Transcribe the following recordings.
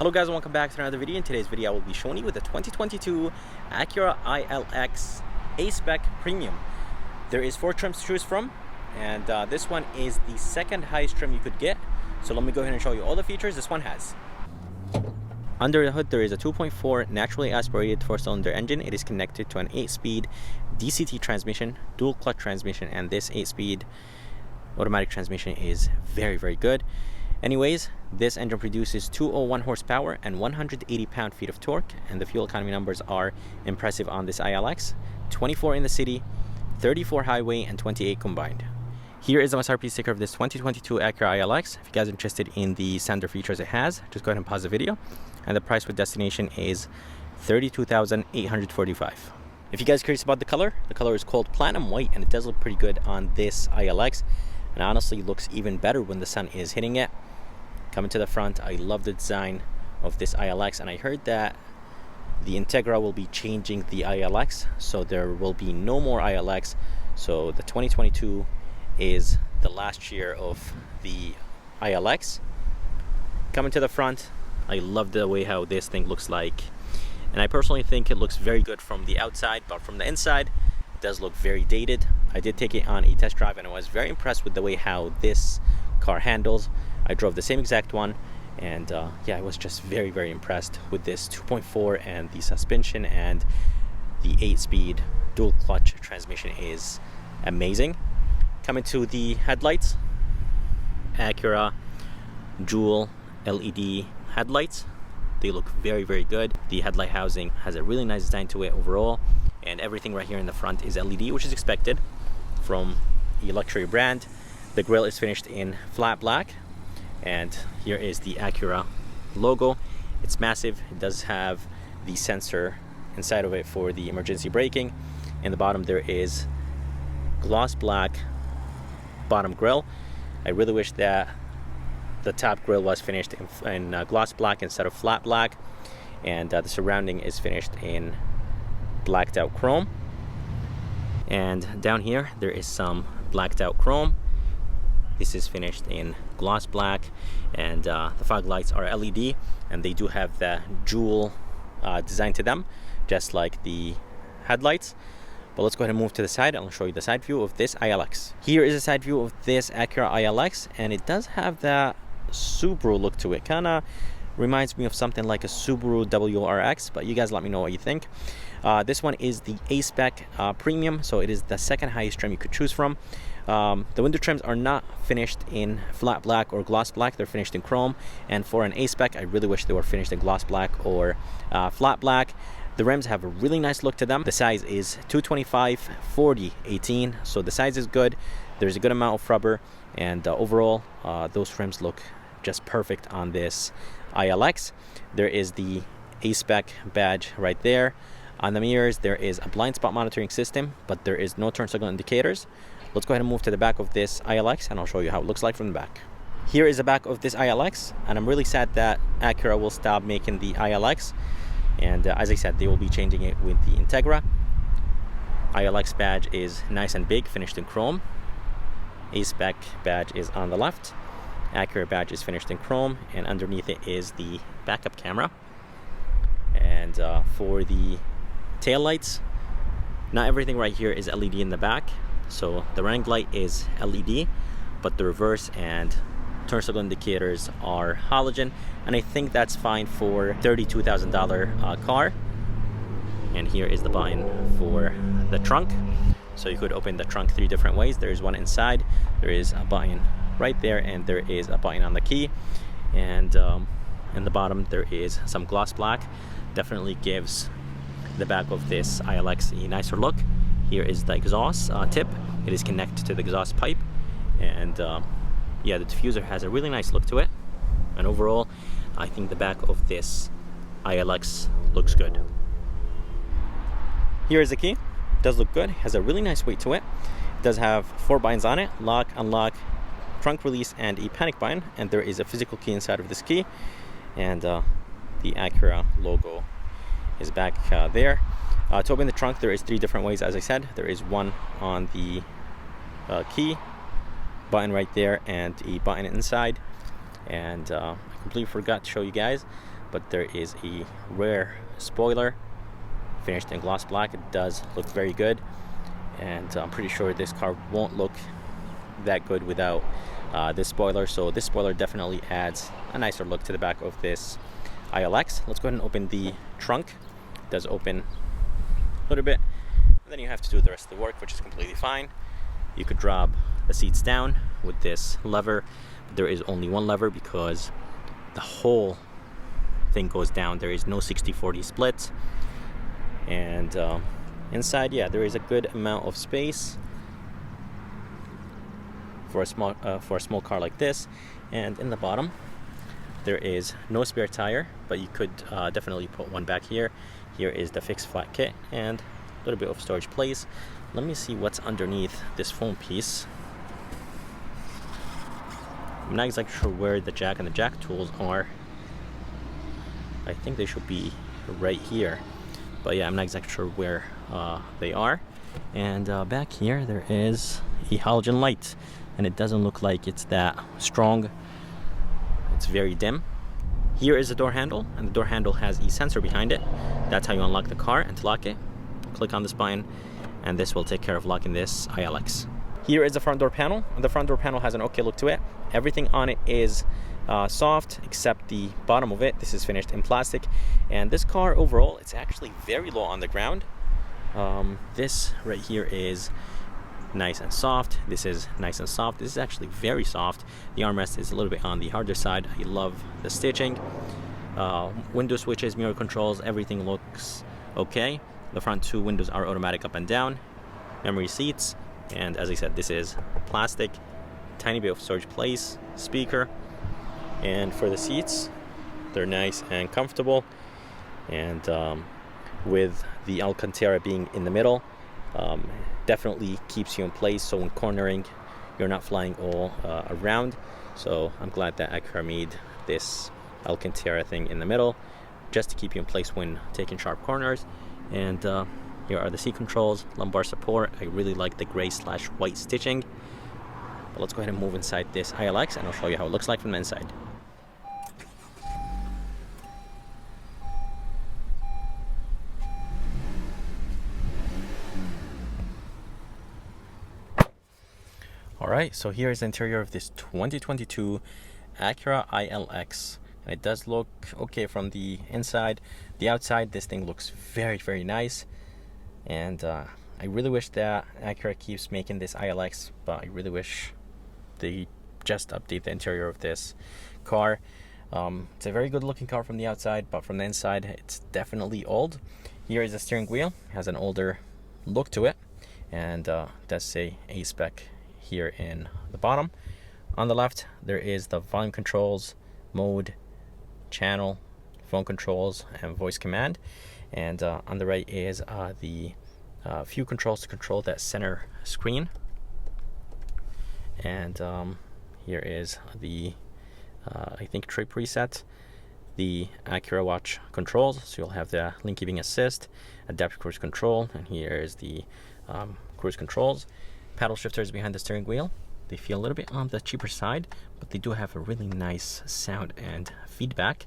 Hello guys and welcome back to another video. In today's video I will be showing you with the 2022 Acura ILX A-spec Premium. There is 4 trims to choose from, and this one is the second highest trim you could get. So let me go ahead and show you all the features this one has. Under the hood there is a 2.4 naturally aspirated 4-cylinder engine. It is connected to an 8-speed DCT transmission, dual clutch transmission, and this 8-speed automatic transmission is very good. Anyways, this engine produces 201 horsepower and 180 pound-feet of torque, and the fuel economy numbers are impressive on this ILX. 24 in the city, 34 highway, and 28 combined. Here is the MSRP sticker of this 2022 Acura ILX. If you guys are interested in the standard features it has, just go ahead and pause the video. And the price with destination is $32,845. If you guys are curious about the color is called Platinum White, and it does look pretty good on this ILX. And honestly looks even better when the sun is hitting it. Coming to the front, I love the design of this ILX, and I heard that the Integra will be changing the ILX, so there will be no more ILX. So the 2022 is the last year of the ILX. Coming to the front, I love the way how this thing looks like, and I personally think it looks very good from the outside, but from the inside it does look very dated. I did take it on a test drive and I was very impressed with the way how this car handles. I drove the same exact one, and yeah, I was just very impressed with this 2.4, and the suspension and the 8-speed dual clutch transmission is amazing. Coming to the headlights, Acura dual LED headlights. They look very good. The headlight housing has a really nice design to it overall, and everything right here in the front is LED, which is expected from a luxury brand. The grille is finished in flat black, and here is the Acura logo. It's massive. It does have the sensor inside of it for the emergency braking. In the bottom there is gloss black bottom grille. I really wish that the top grille was finished in gloss black instead of flat black, and the surrounding is finished in blacked out chrome. And down here there is some blacked out chrome. This is finished in gloss black, and the fog lights are LED, and they do have the jewel design to them, just like the headlights. But let's go ahead and move to the side, and I'll show you the side view of this ILX. Here is a side view of this Acura ILX, and it does have that Subaru look to it. Kind of reminds me of something like a Subaru WRX, but you guys let me know what you think. This one is the A-spec Premium, so it is the second highest trim you could choose from. The window trims are not finished in flat black or gloss black, they're finished in chrome, and for an A-spec I really wish they were finished in gloss black or flat black. The rims have a really nice look to them. The size is 225 40 18, so the size is good. There's a good amount of rubber, and overall those rims look just perfect on this ILX. There is the A-spec badge right there. On the mirrors there is a blind spot monitoring system, but there is no turn signal indicators. Let's go ahead and move to the back of this ILX, and I'll show you how it looks like from the back. Here is the back of this ILX, and I'm really sad that Acura will stop making the ILX, and as I said, they will be changing it with the Integra. ILX badge is nice and big, finished in chrome. A-spec badge is on the left. Acura badge is finished in chrome, and underneath it is the backup camera. And for the tail lights, not everything right here is LED in the back. So the running light is LED, but the reverse and turn signal indicators are halogen, and I think that's fine for $32,000 car. And here is the button for the trunk. So you could open the trunk 3 different ways. There is one inside, there is a button right there, and there is a button on the key. And in the bottom there is some gloss black. Definitely gives the back of this ILX a nicer look. Here is the exhaust tip. It is connected to the exhaust pipe, and yeah, the diffuser has a really nice look to it. And overall, I think the back of this ILX looks good. Here is the key. It does look good. It has a really nice weight to it. It does have 4 buttons on it: lock, unlock, trunk release, and a panic button. And there is a physical key inside of this key, and the Acura logo is back there. To open the trunk there is 3 different ways. As I said, there is one on the key button right there, and a button inside. And I completely forgot to show you guys, but there is a rear spoiler finished in gloss black. It does look very good, and I'm pretty sure this car won't look that good without this spoiler. So this spoiler definitely adds a nicer look to the back of this ILX. Let's go ahead and open the trunk. It does open a little bit, and then you have to do the rest of the work, which is completely fine. You could drop the seats down with this lever, but there is only one lever because the whole thing goes down. There is no 60-40 split, and inside, yeah, there is a good amount of space for a small car like this. And in the bottom, there is no spare tire, but you could definitely put one back here. Here is the fixed flat kit and a little bit of storage place. Let me see what's underneath this foam piece. I'm not exactly sure where the jack and the jack tools are. I think they should be right here, but yeah, I'm not exactly sure where they are. And back here there is a halogen light, and it doesn't look like it's that strong. It's very dim. Here is the door handle, and the door handle has a sensor behind it. That's how you unlock the car. And to lock it, click on the spine, and this will take care of locking this ILX. Here is the front door panel, and the front door panel has an okay look to it. Everything on it is soft except the bottom of it. This is finished in plastic, and this car overall, it's actually very low on the ground. This right here is nice and soft. This is nice and soft. This is actually very soft. The armrest is a little bit on the harder side. I love the stitching. Window switches, mirror controls, everything looks okay. The front two windows are automatic up and down. Memory seats, and as I said, this is plastic. Tiny bit of storage place, speaker, and for the seats, they're nice and comfortable. And with the Alcantara being in the middle, definitely keeps you in place, so when cornering you're not flying all around. So I'm glad that Acura made this Alcantara thing in the middle just to keep you in place when taking sharp corners. And here are the seat controls, lumbar support. I really like the gray/white stitching. But let's go ahead and move inside this ILX, and I'll show you how it looks like from the inside. Alright, so here is the interior of this 2022 Acura ILX. And it does look okay from the inside. The outside, this thing looks very, very nice. And I really wish that Acura keeps making this ILX, but I really wish they just update the interior of this car. It's a very good looking car from the outside, but from the inside, it's definitely old. Here is the steering wheel. It has an older look to it, and does say a-spec here in the bottom. On the left, there is the volume controls, mode, channel, phone controls, and voice command. And on the right is the few controls to control that center screen. And here is the I think trip preset, the Acura Watch controls. So you'll have the link keeping assist, adaptive cruise control, and here is the cruise controls. Paddle shifters behind the steering wheel. They feel a little bit on the cheaper side, but they do have a really nice sound and feedback.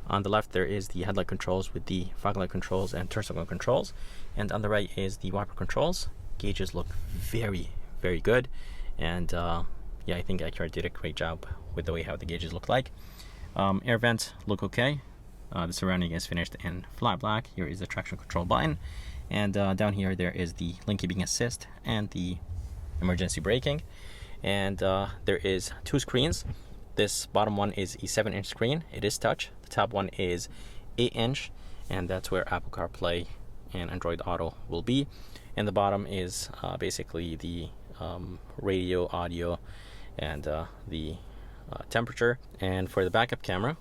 On the left, there is the headlight controls with the fog light controls and turn signal controls. And on the right is the wiper controls. Gauges look very, very good. And yeah, I think Acura did a great job with the way how the gauges look like. Air vents look okay. The surrounding is finished in flat black. Here is the traction control button. And down here, there is the lane keeping assist and the emergency braking. And there is two screens. This bottom one is a 7-inch screen. It is touch. The top one is 8-inch, and that's where Apple CarPlay and Android Auto will be. And the bottom is basically the radio, audio, and the temperature. And for the backup camera,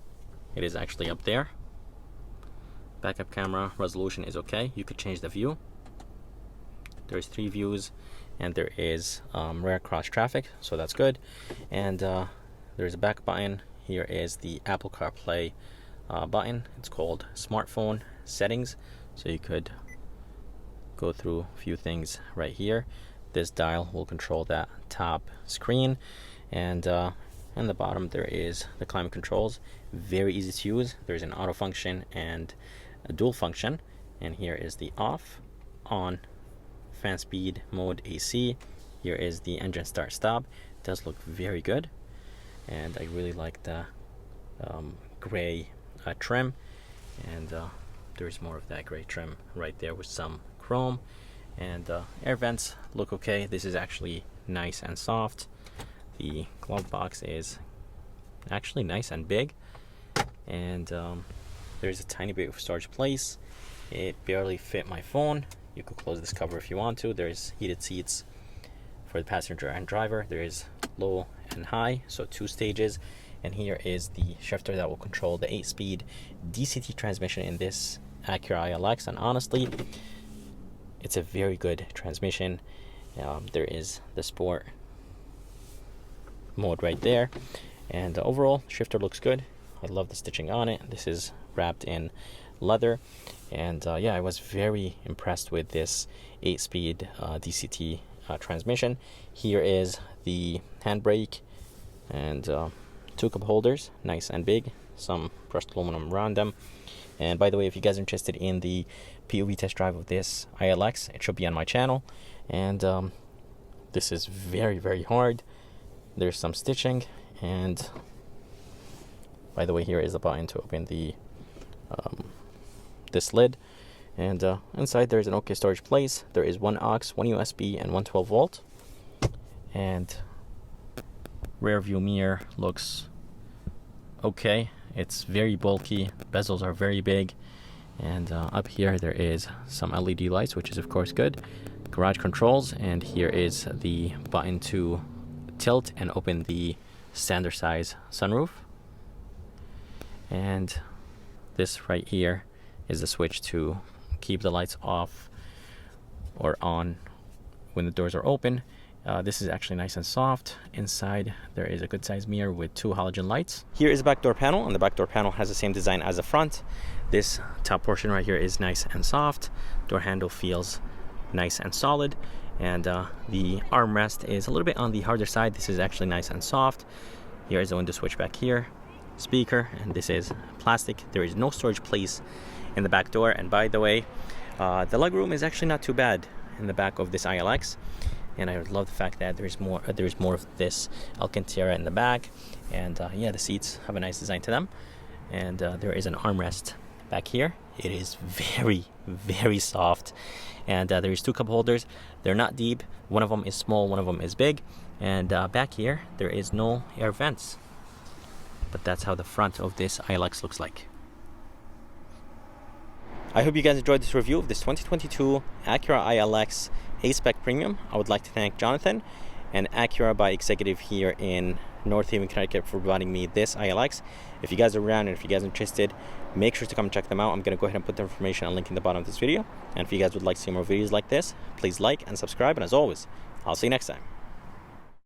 it is actually up there. Backup camera resolution is okay. You could change the view. There's 3 views, and there is rear cross traffic, so that's good. And there's a back button. Here is the Apple CarPlay button. It's called Smartphone Settings, so you could go through a few things right here. This dial will control that top screen, and And the bottom there is the climate controls, very easy to use. There's an auto function and a dual function, and here is the off, on, fan speed mode, AC. Here is the engine start stop. It does look very good, and I really like the gray trim, and there's more of that gray trim right there with some chrome, and air vents look okay. This is actually nice and soft. The glove box is actually nice and big, and there's a tiny bit of storage place. It barely fit my phone. You could close this cover if you want to. There's heated seats for the passenger and driver. There is low and high, so 2 stages. And here is the shifter that will control the 8-speed DCT transmission in this Acura ILX, and honestly, it's a very good transmission. There is the sport mode right there, and overall shifter looks good. I love the stitching on it. This is wrapped in leather, and yeah, I was very impressed with this 8-speed DCT transmission. Here is the handbrake and 2 cup holders, nice and big, some brushed aluminum around them. And by the way, if you guys are interested in the POV test drive of this ILX, it should be on my channel. And this is very, very hard. There's some stitching, and by the way, here is a button to open the this lid, and inside there is an okay storage place. There is 1 aux, 1 USB, and 1 12 volt. And rear view mirror looks okay. It's very bulky, bezels are very big, and up here there is some LED lights, which is of course good. Garage controls, and here is the button to tilt and open the standard size sunroof, and this right here is the switch to keep the lights off or on when the doors are open. This is actually nice and soft. Inside there is a good size mirror with 2 halogen lights. Here is the back door panel, and the back door panel has the same design as the front. This top portion right here is nice and soft. Door handle feels nice and solid, and the armrest is a little bit on the harder side. This is actually nice and soft. Here is the window switch back here, speaker, and this is plastic. There is no storage place in the back door, and by the way, the legroom is actually not too bad in the back of this ILX, and I love the fact that there's more of this Alcantara in the back, and yeah, the seats have a nice design to them, and there is an armrest back here. It is very, very soft, and there is 2 cup holders. They're not deep. One of them is small, one of them is big, and back here there is no air vents. But that's how the front of this ILX looks like. I hope you guys enjoyed this review of this 2022 Acura ILX a-spec Premium. I would like to thank Jonathan and Acura By Executive here in North Haven, Connecticut for providing me this ILX. If you guys are around and if you guys are interested, make sure to come check them out. I'm going to go ahead and put the information and link in the bottom of this video. And if you guys would like to see more videos like this, please like and subscribe. And as always, I'll see you next time.